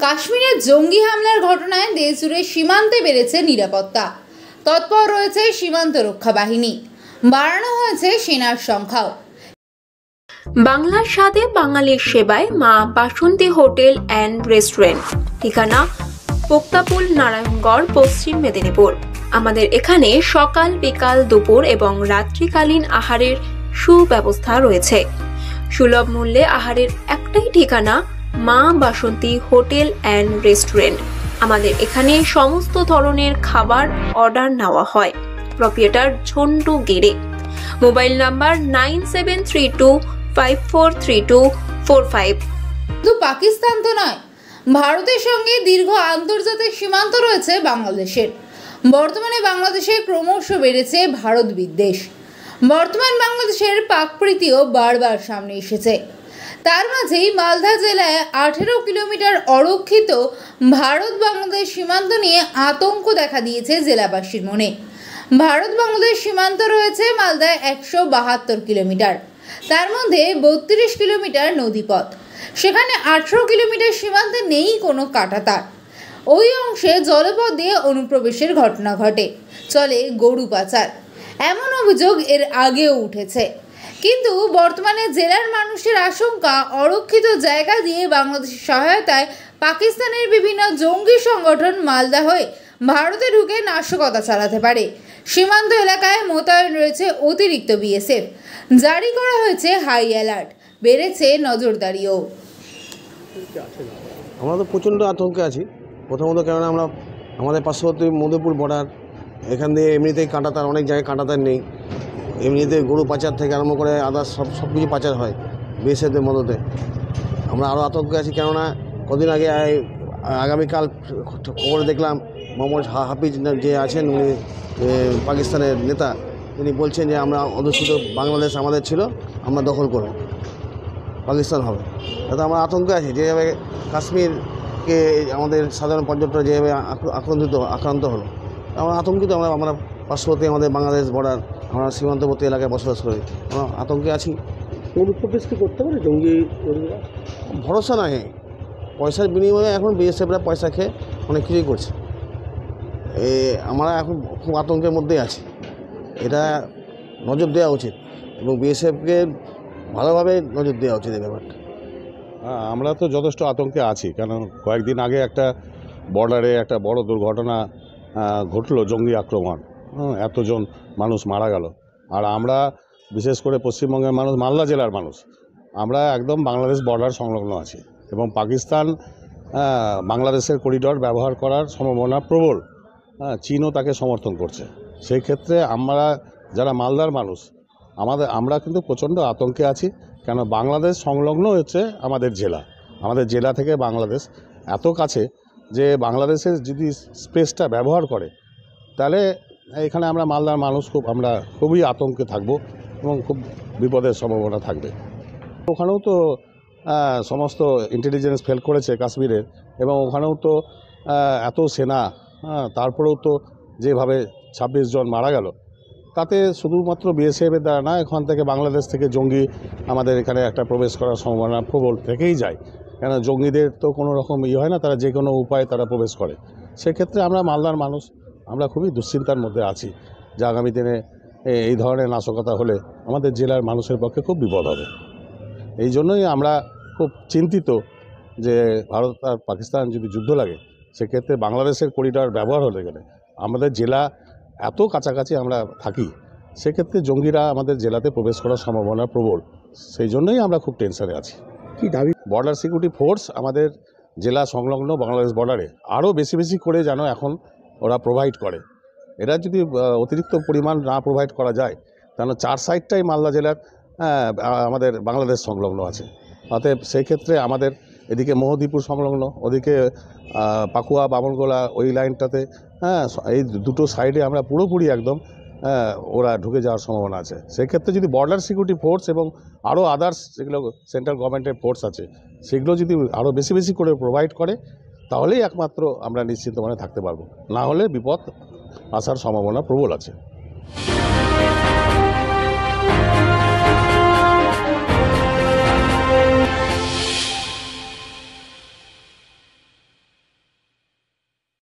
কাশ্মীরে জঙ্গি হামলার ঘটনায় দেশজুড়ে সীমান্তে বেড়েছে নিরাপত্তা। তৎপর রয়েছে সীমান্ত রক্ষা বাহিনী, বাড়ানো হয়েছে সেনার সংখ্যাও। বাংলার স্বাদে বাঙালির সেবায় মা বাসন্তী হোটেল অ্যান্ড রেস্টুরেন্ট, ঠিকানা পোক্তাপুল, নারায়ণগড়, পশ্চিম মেদিনীপুর। আমাদের এখানে সকাল, বিকাল, দুপুর এবং রাত্রিকালীন আহারের সুব্যবস্থা রয়েছে। সুলভ মূল্যে আহারের একটাই ঠিকানা মা বাসন্তী হোটেল অ্যান্ড রেস্টুরেন্ট। আমাদের এখানে সমস্ত ধরনের খাবার অর্ডার নেওয়া হয়। প্রোপ্রাইটার ঝন্টু গেড়ে। Mobile number 9732543245। শুধু পাকিস্তান তো নয়, ভারতের সঙ্গে দীর্ঘ আন্তর্জাতিক সীমান্ত রয়েছে বাংলাদেশের। বর্তমানে বাংলাদেশে ক্রমশ বেড়েছে ভারত বিদ্বেষ। বর্তমান বাংলাদেশের পাকপ্রীতিও বারবার সামনে এসেছে। তার মাঝেই মালদা জেলায় 18 কিলোমিটার অরক্ষিত ভারত বাংলাদেশ সীমান্ত নিয়ে আতঙ্ক দেখা দিয়েছে জেলাবাসীর মনে। ভারত বাংলাদেশ সীমান্ত রয়েছে মালদায় 172 কিলোমিটার, তার মধ্যে 32 কিলোমিটার নদীপথ। সেখানে 18 কিলোমিটার সীমান্তে নেই কোনো কাঁটাতার। ওই অংশে জলপথ দিয়ে অনুপ্রবেশের ঘটনা ঘটে, চলে গরু পাচার। এমন অভিযোগ এর আগেও উঠেছে। কিন্তু বর্তমানে জেলার মানুষের আশঙ্কা, অরক্ষিত জায়গা দিয়ে বাংলাদেশের সহায়তায় পাকিস্তানের বিভিন্ন জঙ্গি সংগঠন মালদা হয়ে ভারতে ঢুকে নাশকতা চালাতে পারে। সীমান্ত এলাকায় মোতায়েন রয়েছে অতিরিক্ত বিএসএফ, জারি করা হয়েছে হাই অ্যালার্ট, বেড়েছে নজরদারিও। আমরা তো প্রচণ্ড আতঙ্কে আছি। প্রথমত কেননা আমাদের পার্শ্ববর্তী মধুপুর বর্ডার, এখান দিয়ে এমনিতেই কাঁটাতার, অনেক জায়গায় কাঁটাতার নেই। এমনিতে গরু পাচার থেকে আরম্ভ করে আদার্স সব কিছু পাচার হয় বিএসএফের মদতে। আমরা আরও আতঙ্কে আছি, কেননা কদিন আগে আগামীকাল খবরে দেখলাম মোহাম্মদ হাফিজ যে আছেন, উনি পাকিস্তানের নেতা, তিনি বলছেন যে আমরা অধ্যুষিত বাংলাদেশ আমাদের ছিল, আমরা দখল করব, পাকিস্তান হবে। তাতে আমরা আতঙ্কে আছি। যেভাবে কাশ্মীরকে আমাদের সাধারণ পর্যটকরা যেভাবে আক্রান্ত হলো, আমরা আতঙ্কিত। আমরা পার্শ্ববর্তী আমাদের বাংলাদেশ বর্ডার, আমরা সীমান্তবর্তী এলাকায় বসবাস করি, আমরা আতঙ্কে আছি। অনুপ্রবেশ কি করতে পারে জঙ্গি? ভরসা নাই। পয়সার বিনিময়ে এখন বিএসএফরা পয়সা খেয়ে অনেক কিছুই করছে। আমরা এখন খুব আতঙ্কের মধ্যেই আছি। এটা নজর দেওয়া উচিত এবং বিএসএফকে ভালোভাবে নজর দেওয়া উচিত এই ব্যাপারটা। আমরা তো যথেষ্ট আতঙ্কে আছি, কারণ কয়েকদিন আগে একটা বর্ডারে একটা বড় দুর্ঘটনা ঘটলো, জঙ্গি আক্রমণ। এতজন মানুষ মারা গেল। আর আমরা বিশেষ করে পশ্চিমবঙ্গের মানুষ, মালদা জেলার মানুষ, আমরা একদম বাংলাদেশ বর্ডার সংলগ্ন আছি এবং পাকিস্তান বাংলাদেশের করিডর ব্যবহার করার সম্ভাবনা প্রবল। চীনও তাকে সমর্থন করছে। সেই ক্ষেত্রে আমরা যারা মালদার মানুষ, আমরা কিন্তু প্রচণ্ড আতঙ্কে আছি। কেন, বাংলাদেশ সংলগ্ন হচ্ছে আমাদের জেলা। আমাদের জেলা থেকে বাংলাদেশ এত কাছে যে বাংলাদেশের যদি স্পেসটা ব্যবহার করে, তাহলে এখানে আমরা মালদার মানুষ আমরা খুবই আতঙ্কে থাকব এবং খুব বিপদের সম্ভাবনা থাকবে। ওখানেও তো সমস্ত ইন্টেলিজেন্স ফেল করেছে কাশ্মীরের, এবং ওখানেও তো এত সেনা, তারপরেও তো যেভাবে 26 জন মারা গেল, তাতে শুধুমাত্র বিএসএফের দ্বারা না, এখান থেকে বাংলাদেশ থেকে জঙ্গি আমাদের এখানে একটা প্রবেশ করার সম্ভাবনা প্রবল থেকেই যায়। কেন, জঙ্গিদের তো কোনো রকম হয় না, তারা যে কোনো উপায়ে তারা প্রবেশ করে। সেক্ষেত্রে আমরা মালদার মানুষ, আমরা খুবই দুশ্চিন্তার মধ্যে আছি যে আগামী দিনে এই ধরনের নাশকতা হলে আমাদের জেলার মানুষের পক্ষে খুব বিপদ হবে। এই জন্যই আমরা খুব চিন্তিত যে ভারত আর পাকিস্তান যদি যুদ্ধ লাগে, সেক্ষেত্রে বাংলাদেশের করিডর ব্যবহার হতে গেলে আমাদের জেলা এত কাছাকাছি আমরা থাকি, সেক্ষেত্রে জঙ্গিরা আমাদের জেলাতে প্রবেশ করার সম্ভাবনা প্রবল। সেই জন্যই আমরা খুব টেনশনে আছি। কি দাবি? বর্ডার সিকিউরিটি ফোর্স আমাদের জেলা সংলগ্ন বাংলাদেশ বর্ডারে আরও বেশি বেশি করে যেন এখন ওরা প্রোভাইড করে। এরা যদি অতিরিক্ত পরিমাণ না প্রোভাইড করা যায়, তাহলে 4 সাইডটাই মালদা জেলার আমাদের বাংলাদেশ সংলগ্ন আছে। অতএব সেই ক্ষেত্রে আমাদের এদিকে মোহদীপুর সংলগ্ন, ওদিকে পাকুয়া, বামনগোলা, ওই লাইনটাতে, এই দুটো সাইডে আমরা পুরোপুরি একদম ওরা ঢুকে যাওয়ার সম্ভাবনা আছে। সেক্ষেত্রে যদি বর্ডার সিকিউরিটি ফোর্স এবং আরও আদার্স যেগুলো সেন্ট্রাল গভর্নমেন্টের ফোর্স আছে, সেগুলো যদি আরও বেশি বেশি করে প্রোভাইড করে, তাহলেই একমাত্র আমরা নিশ্চিত মনে থাকতে পারবো। না হলে বিপদ আসার সম্ভাবনা প্রবল আছে।